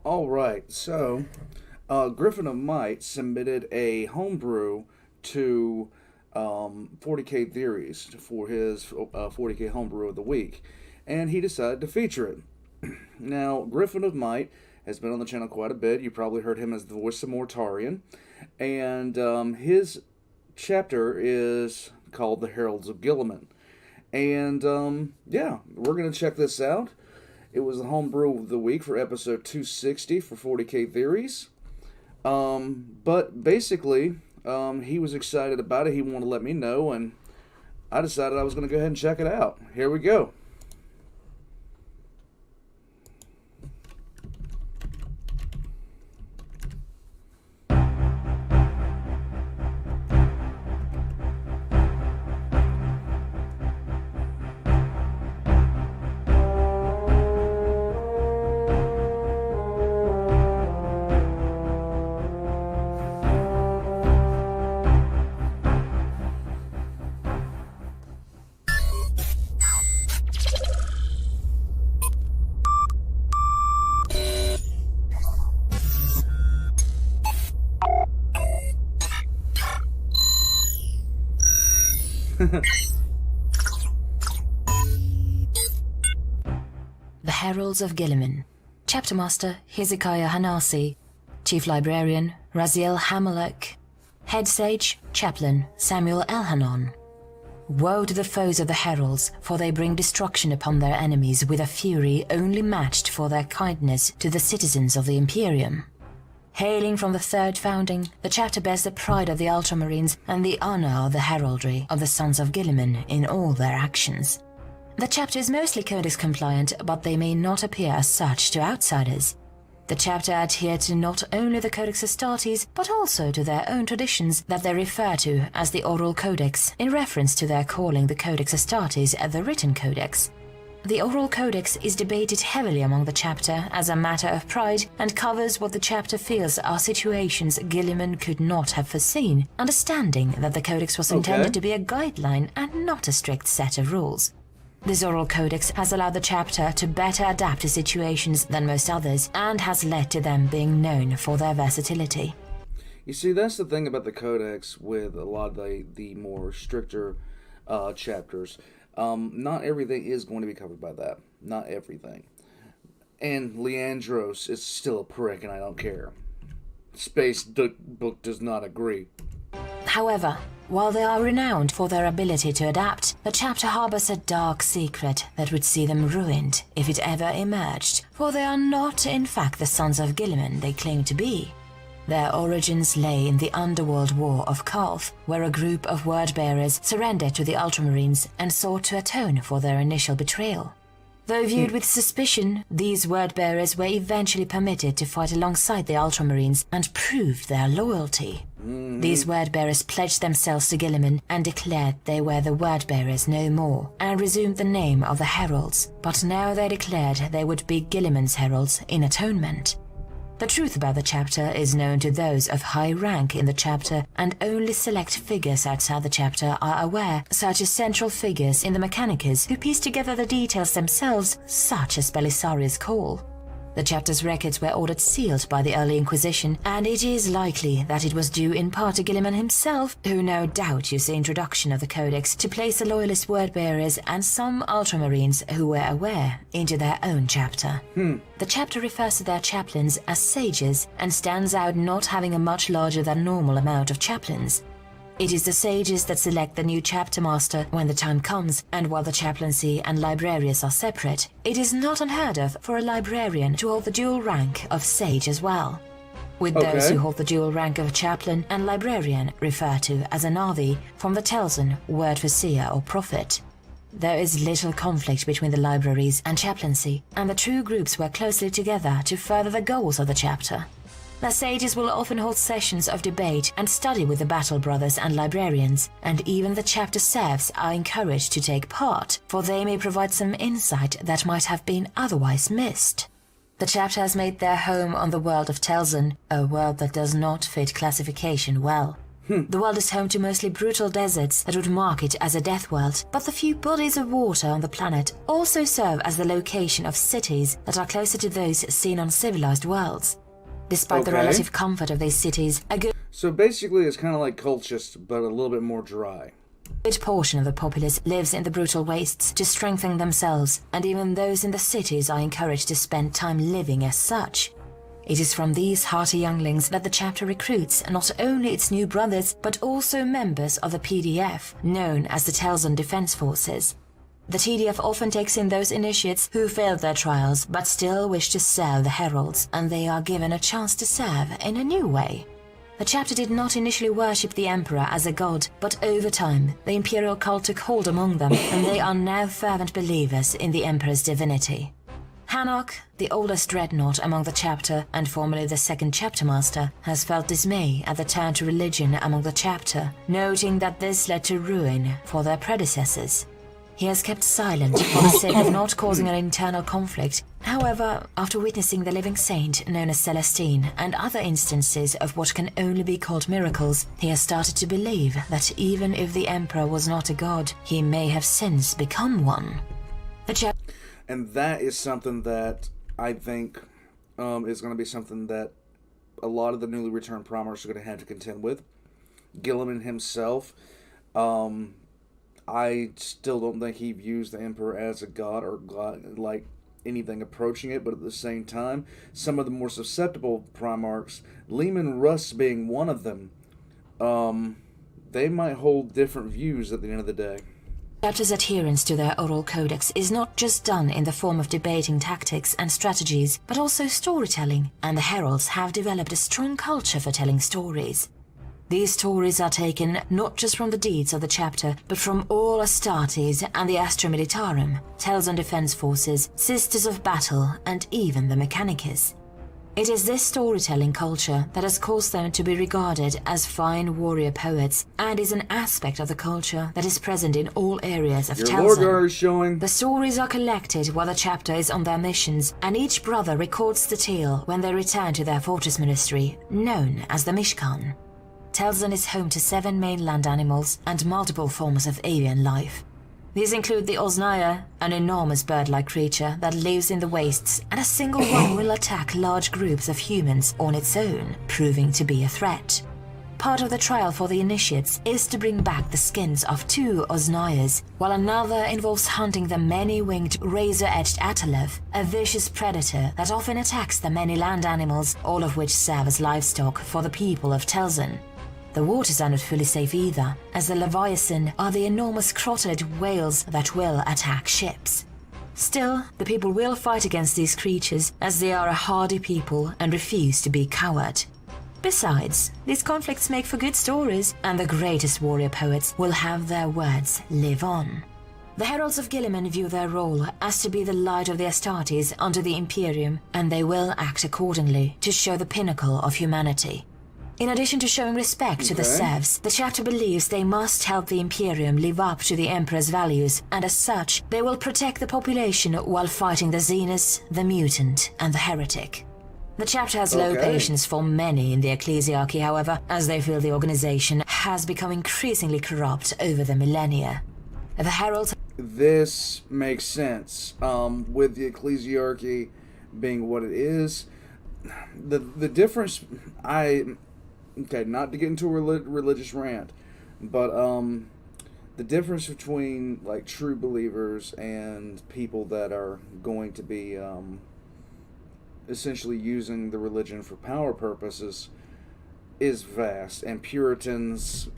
All right, so Griffin of Might submitted a homebrew to 40K Theories for his 40K homebrew of the week, and he decided to feature it. Now, Griffin of Might has been on the channel quite a bit. You probably heard him as the voice of Mortarion, and his chapter is called the Heralds of Guilliman. And yeah, we're going to check this out. It was the homebrew of the week for episode 260 for 40K Theories. But basically, he was excited about it. He wanted to let me know, and I decided I was going to go ahead and check it out. Here we go. The Heralds of Guilliman. Chapter Master Hezekiah Hanasi. Chief Librarian Raziel Hamelek. Head Sage Chaplain Samuel Elhanon. Woe to the foes of the Heralds, for they bring destruction upon their enemies with a fury only matched for their kindness to the citizens of the Imperium. Hailing from the third founding, the chapter bears the pride of the Ultramarines and the honor of the heraldry of the Sons of Guilliman in all their actions. The chapter is mostly Codex compliant, but they may not appear as such to outsiders. The chapter adhere to not only the Codex Astartes, but also to their own traditions that they refer to as the Oral Codex, in reference to their calling the Codex Astartes the Written Codex. The Oral Codex is debated heavily among the chapter as a matter of pride and covers what the chapter feels are situations Guilliman could not have foreseen, understanding that the Codex was intended to be a guideline and not a strict set of rules. This Oral Codex has allowed the chapter to better adapt to situations than most others and has led to them being known for their versatility. You see, that's the thing about the Codex with a lot of the more stricter chapters. Not everything is going to be covered by that. Not everything. And Leandros is still a prick, and I don't care. Space Book does not agree. However, while they are renowned for their ability to adapt, the chapter harbors a dark secret that would see them ruined if it ever emerged, for they are not in fact the Sons of Guilliman they claim to be. Their origins lay in the underworld war of Calth, where a group of word-bearers surrendered to the Ultramarines and sought to atone for their initial betrayal. Though viewed with suspicion, these word-bearers were eventually permitted to fight alongside the Ultramarines and proved their loyalty. These word-bearers pledged themselves to Guilliman and declared they were the word-bearers no more, and resumed the name of the Heralds, but now they declared they would be Guilliman's Heralds in atonement. The truth about the chapter is known to those of high rank in the chapter, and only select figures outside the chapter are aware, such as central figures in the Mechanicus who piece together the details themselves, such as Belisarius Call. The chapter's records were ordered sealed by the early Inquisition, and it is likely that it was due in part to Guilliman himself, who no doubt used the introduction of the Codex to place the loyalist word-bearers and some Ultramarines who were aware into their own chapter. The chapter refers to their chaplains as sages and stands out not having a much larger than normal amount of chaplains. It is the sages that select the new chapter master when the time comes, and while the chaplaincy and librarians are separate, it is not unheard of for a librarian to hold the dual rank of sage as well. With those who hold the dual rank of chaplain and librarian referred to as a Navi, from the Telson, word for seer or prophet. There is little conflict between the libraries and chaplaincy, and the two groups work closely together to further the goals of the chapter. The sages will often hold sessions of debate and study with the Battle Brothers and librarians, and even the chapter serfs are encouraged to take part, for they may provide some insight that might have been otherwise missed. The chapter has made their home on the world of Telson, a world that does not fit classification well. The world is home to mostly brutal deserts that would mark it as a death world, but the few bodies of water on the planet also serve as the location of cities that are closer to those seen on civilized worlds. Despite the relative comfort of these cities, a good So basically it's kind of like Cultist, but a little bit more dry. good portion of the populace lives in the brutal wastes to strengthen themselves, and even those in the cities are encouraged to spend time living as such. It is from these hearty younglings that the chapter recruits not only its new brothers, but also members of the PDF, known as the Telson Defense Forces. The TDF often takes in those initiates who failed their trials but still wish to serve the Heralds, and they are given a chance to serve in a new way. The chapter did not initially worship the Emperor as a god, but over time, the Imperial cult took hold among them, and they are now fervent believers in the Emperor's divinity. Hanok, the oldest dreadnought among the chapter and formerly the second chapter master, has felt dismay at the turn to religion among the chapter, noting that this led to ruin for their predecessors. He has kept silent for the sake of not causing an internal conflict. However, after witnessing the living saint known as Celestine and other instances of what can only be called miracles, he has started to believe that even if the Emperor was not a god, he may have since become one. And that is something that I think is going to be something that a lot of the newly returned Primars are going to have to contend with. Guilliman himself, I still don't think he views the Emperor as a god or god, like anything approaching it, but at the same time, some of the more susceptible Primarchs, Leman Russ being one of them, they might hold different views at the end of the day. The chapter's adherence to their oral codex is not just done in the form of debating tactics and strategies, but also storytelling, and the Heralds have developed a strong culture for telling stories. These stories are taken not just from the deeds of the chapter, but from all Astartes and the Astra Militarum, Telson Defense Forces, Sisters of Battle, and even the Mechanicus. It is this storytelling culture that has caused them to be regarded as fine warrior poets, and is an aspect of the culture that is present in all areas of Telson. Your Lorgar is showing. The stories are collected while the chapter is on their missions, and each brother records the tale when they return to their fortress ministry, known as the Mishkan. Telson is home to 7 main land animals and multiple forms of avian life. These include the Osnaya, an enormous bird-like creature that lives in the wastes, and a single one will attack large groups of humans on its own, proving to be a threat. Part of the trial for the initiates is to bring back the skins of 2 Osnayas, while another involves hunting the many-winged razor-edged Atalev, a vicious predator that often attacks the many land animals, all of which serve as livestock for the people of Telson. The waters are not fully safe either, as the Leviathan are the enormous crotted whales that will attack ships. Still, the people will fight against these creatures, as they are a hardy people and refuse to be cowed. Besides, these conflicts make for good stories, and the greatest warrior poets will have their words live on. The Heralds of Guilliman view their role as to be the light of the Astartes under the Imperium, and they will act accordingly to show the pinnacle of humanity. In addition to showing respect to the serfs, the chapter believes they must help the Imperium live up to the Emperor's values, and as such, they will protect the population while fighting the Xenus, the Mutant, and the Heretic. The chapter has low patience for many in the ecclesiarchy, however, as they feel the organization has become increasingly corrupt over the millennia. The Heralds... This makes sense. With the ecclesiarchy being what it is, the difference... Okay, not to get into a religious rant, but the difference between like true believers and people that are going to be essentially using the religion for power purposes is vast, and Puritans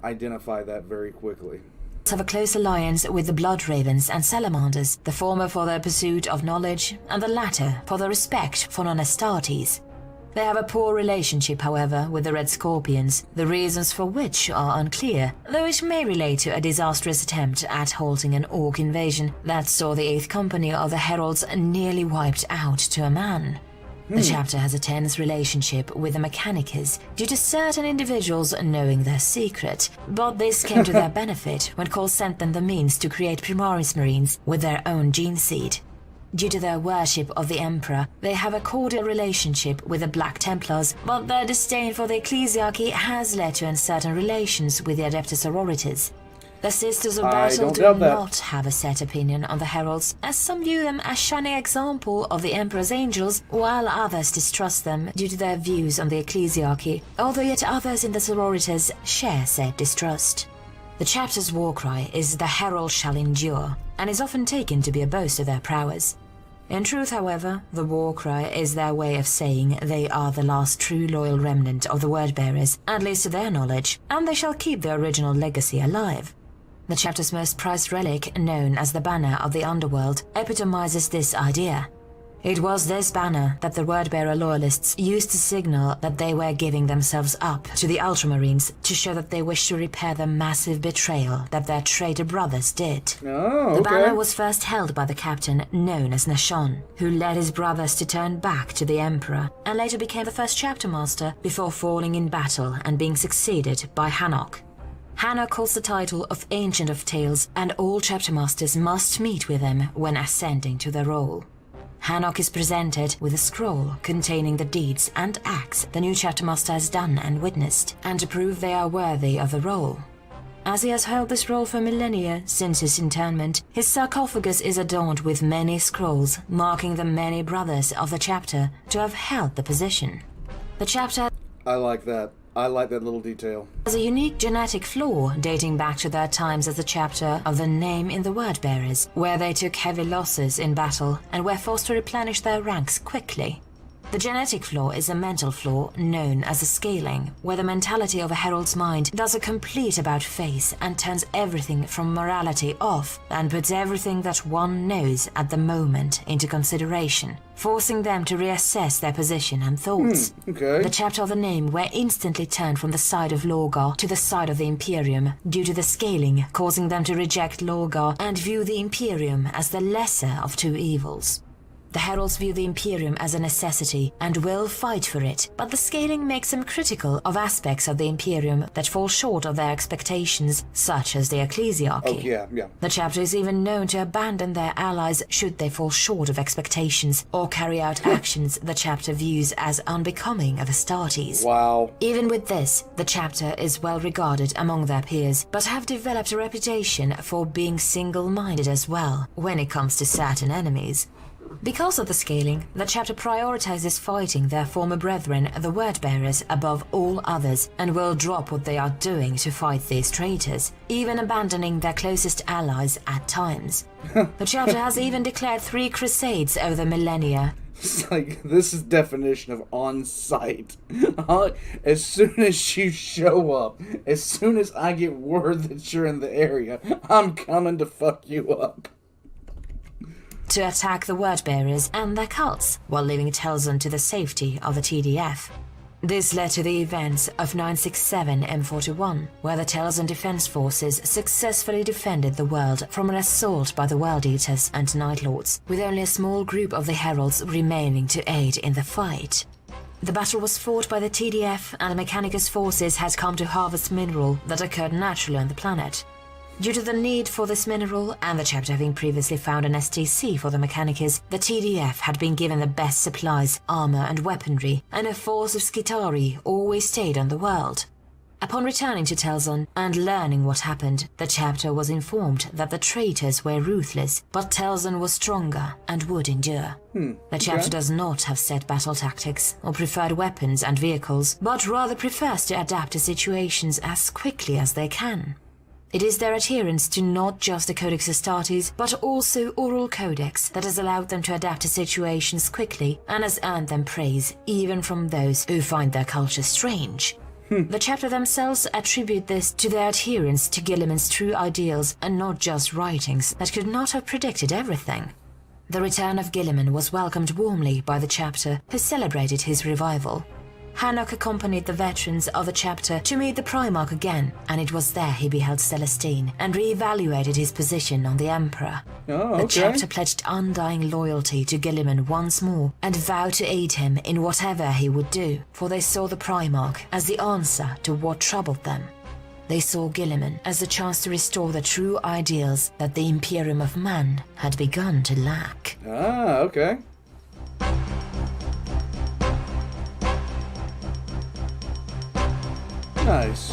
identify that very quickly. Have a close alliance with the Blood Ravens and Salamanders, the former for their pursuit of knowledge, and the latter for their respect for non-Astartes. They have a poor relationship, however, with the Red Scorpions, the reasons for which are unclear, though it may relate to a disastrous attempt at halting an Orc invasion that saw the 8th Company of the Heralds nearly wiped out to a man. The chapter has a tense relationship with the Mechanicus due to certain individuals knowing their secret, but this came to their benefit when Cole sent them the means to create Primaris Marines with their own gene seed. Due to their worship of the Emperor, they have a cordial relationship with the Black Templars, but their disdain for the ecclesiarchy has led to uncertain relations with the Adeptus Sororitas. The Sisters of Battle do not have a set opinion on the Heralds, as some view them as shining example of the Emperor's angels, while others distrust them due to their views on the ecclesiarchy, although yet others in the sororitas share said distrust. The chapter's war cry is "The Herald shall endure," and is often taken to be a boast of their prowess. In truth, however, the war cry is their way of saying they are the last true loyal remnant of the Wordbearers, at least to their knowledge, and they shall keep their original legacy alive. The chapter's most prized relic, known as the Banner of the Underworld, epitomizes this idea. It was this banner that the Wordbearer loyalists used to signal that they were giving themselves up to the Ultramarines to show that they wished to repair the massive betrayal that their traitor brothers did. Oh, The banner was first held by the captain known as Nashon, who led his brothers to turn back to the Emperor, and later became the first chapter master before falling in battle and being succeeded by Hanok. Hanok holds the title of Ancient of Tales, and all chapter masters must meet with him when ascending to the role. Hanok is presented with a scroll containing the deeds and acts the new chapter master has done and witnessed, and to prove they are worthy of the role. As he has held this role for millennia since his internment, his sarcophagus is adorned with many scrolls marking the many brothers of the chapter to have held the position. The chapter I like that. I like that little detail. has a unique genetic flaw dating back to their times as a chapter of the Name in the Wordbearers, where they took heavy losses in battle and were forced to replenish their ranks quickly. The genetic flaw is a mental flaw known as a scaling, where the mentality of a herald's mind does a complete about-face and turns everything from morality off and puts everything that one knows at the moment into consideration, forcing them to reassess their position and thoughts. Okay. The chapter of the Name were instantly turned from the side of Lorgar to the side of the Imperium due to the scaling, causing them to reject Lorgar and view the Imperium as the lesser of two evils. The Heralds view the Imperium as a necessity and will fight for it, but the scaling makes them critical of aspects of the Imperium that fall short of their expectations, such as the ecclesiarchy. Oh, yeah. The chapter is even known to abandon their allies should they fall short of expectations or carry out actions the chapter views as unbecoming of Astartes. Wow. Even with this, the chapter is well regarded among their peers, but have developed a reputation for being single-minded as well when it comes to certain enemies. Because of the scaling, the chapter prioritizes fighting their former brethren, the Wordbearers, above all others, and will drop what they are doing to fight these traitors, even abandoning their closest allies at times. The chapter has even declared 3 crusades over the millennia. It's like, this is definition of on-site. As soon as you show up, as soon as I get word that you're in the area, I'm coming to fuck you up. To attack the Wordbearers and their cults, while leaving Telson to the safety of the TDF. This led to the events of 967 M41, where the Telson Defense Forces successfully defended the world from an assault by the World Eaters and Night Lords, with only a small group of the Heralds remaining to aid in the fight. The battle was fought by the TDF, and the Mechanicus forces had come to harvest mineral that occurred naturally on the planet. Due to the need for this mineral, and the chapter having previously found an STC for the Mechanicus, the TDF had been given the best supplies, armor and weaponry, and a force of Skitarii always stayed on the world. Upon returning to Telson and learning what happened, the chapter was informed that the traitors were ruthless, but Telson was stronger and would endure. The chapter does not have set battle tactics or preferred weapons and vehicles, but rather prefers to adapt to situations as quickly as they can. It is their adherence to not just the Codex Astartes, but also Oral Codex that has allowed them to adapt to situations quickly and has earned them praise, even from those who find their culture strange. The chapter themselves attribute this to their adherence to Guilliman's true ideals and not just writings that could not have predicted everything. The return of Guilliman was welcomed warmly by the chapter, who celebrated his revival. Hanok accompanied the veterans of the chapter to meet the Primarch again, and it was there he beheld Celestine and re-evaluated his position on the Emperor. The chapter pledged undying loyalty to Guilliman once more and vowed to aid him in whatever he would do, for they saw the Primarch as the answer to what troubled them. They saw Guilliman as a chance to restore the true ideals that the Imperium of Man had begun to lack. Ah, okay. Nice.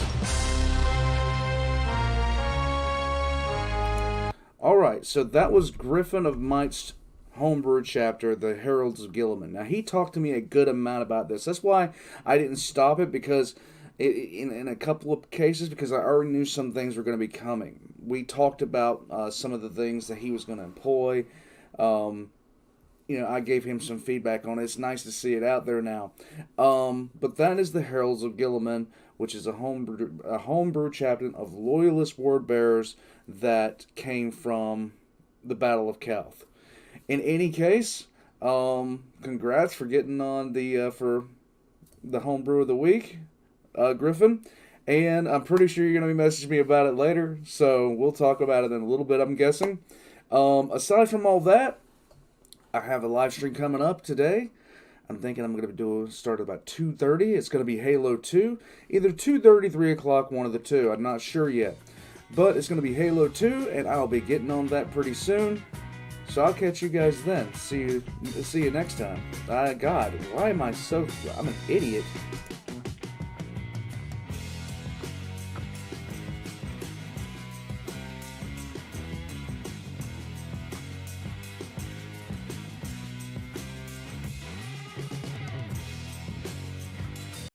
Alright, so that was GryphonofMight's Homebrew chapter, the Heralds of Guilliman. Now, he talked to me a good amount about this. That's why I didn't stop it, because in a couple of cases, because I already knew some things were going to be coming. We talked about some of the things that he was going to employ. I gave him some feedback on it. It's nice to see it out there now. But that is the Heralds of Guilliman, which is a homebrew chapter of loyalist word bearers that came from the Battle of Calth. In any case, congrats for getting on for the homebrew of the week, Griffin. And I'm pretty sure you're going to be messaging me about it later, so we'll talk about it in a little bit, I'm guessing. Aside from all that, I have a live stream coming up today. I'm thinking I'm going to start at about 2:30. It's going to be Halo 2. Either 2:30, 3 o'clock, one of the two. I'm not sure yet. But it's going to be Halo 2, and I'll be getting on that pretty soon. So I'll catch you guys then. See you next time. God, why am I I'm an idiot.